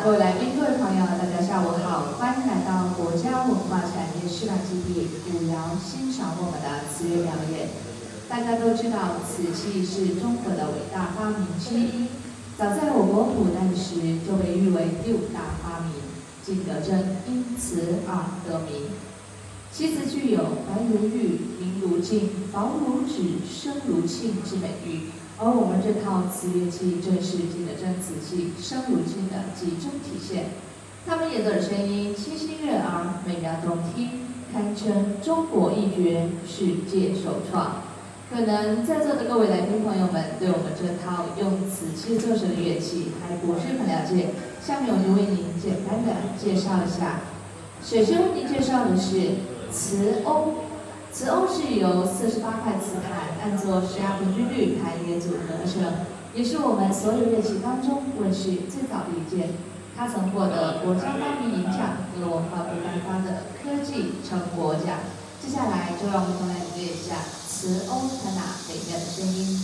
各位来宾、各位朋友，大家下午好，欢迎来到国家文化产业示范基地古窑，欣赏我们的瓷乐表演。大家都知道，瓷器是中国的伟大发明之一，早在我国古代时就被誉为第5大发明。景德镇因瓷而得名。其瓷具有白如玉、明如镜、薄如纸、声如磬之美誉。而我们这套瓷乐器正是景德镇瓷器声如磬的集中体现。它们演奏的声音清新悦耳，美妙动听，堪称中国一绝，世界首创。可能在座的各位来宾朋友们对我们这套用瓷器做成的乐器还不是很了解，下面我就为您简单的介绍一下。首先为您介绍的是瓷瓯。瓷瓯是由48块瓷盘按作10压平均律排列组合而成，也是我们所有乐器当中问世最早的一件。它曾获得国家发明银奖和文化部颁发的科技成果奖。接下来就让我们一同来领略一下瓷瓯它那美妙的声音。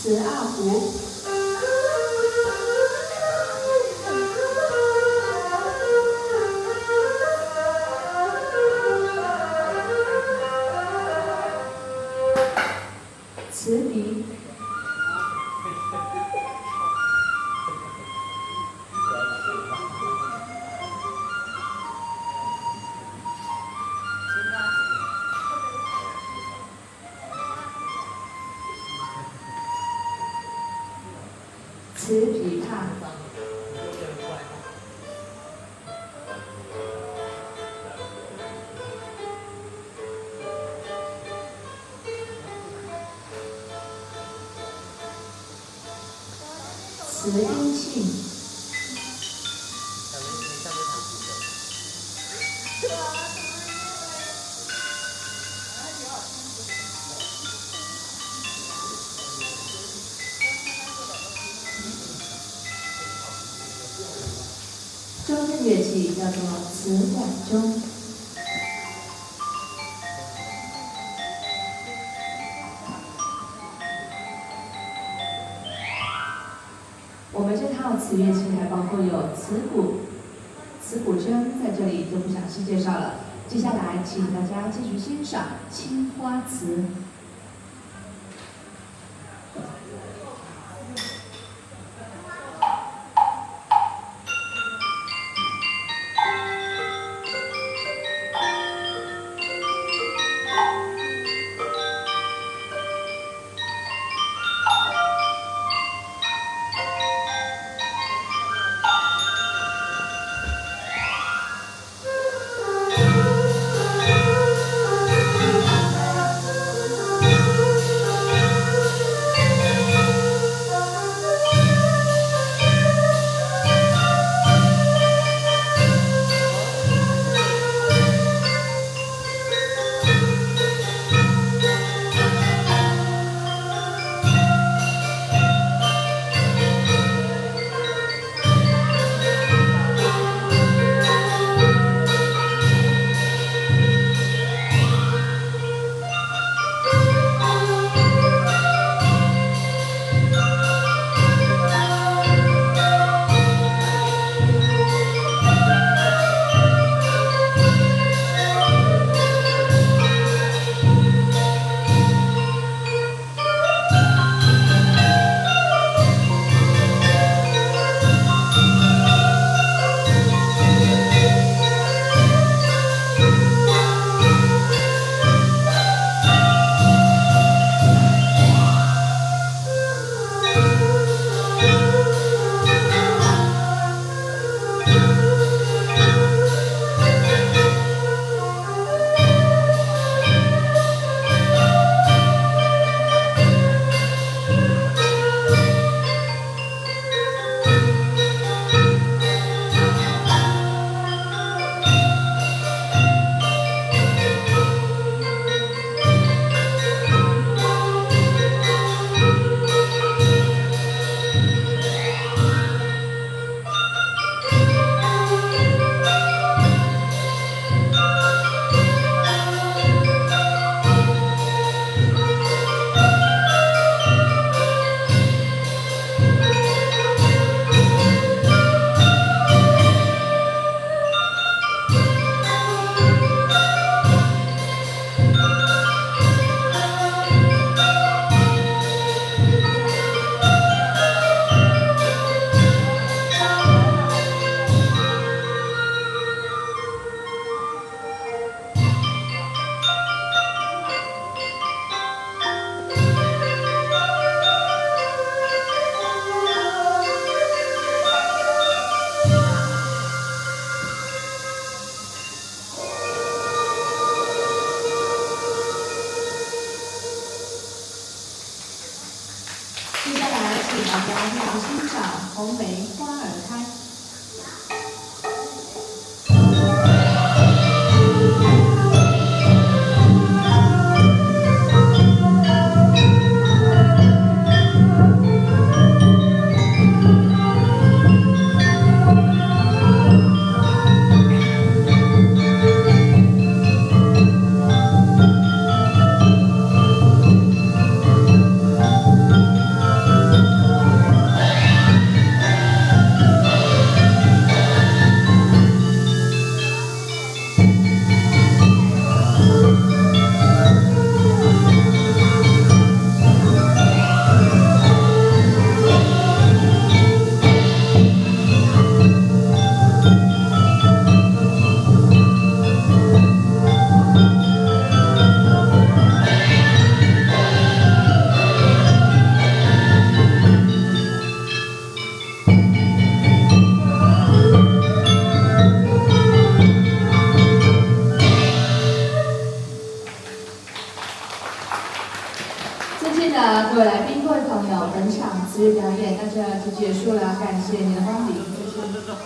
瓷二胡。瓷笛。瓷琵琶。瓷音磬。中正乐器叫做瓷管钟。我们这套瓷乐器还包括有瓷鼓、瓷古筝，在这里就不详细介绍了。接下来，请大家继续欣赏青花瓷。家一起欣赏红梅花儿开。尊敬的各位来宾、各位朋友，本场词乐表演到这就结束了，感谢您的光临，谢谢。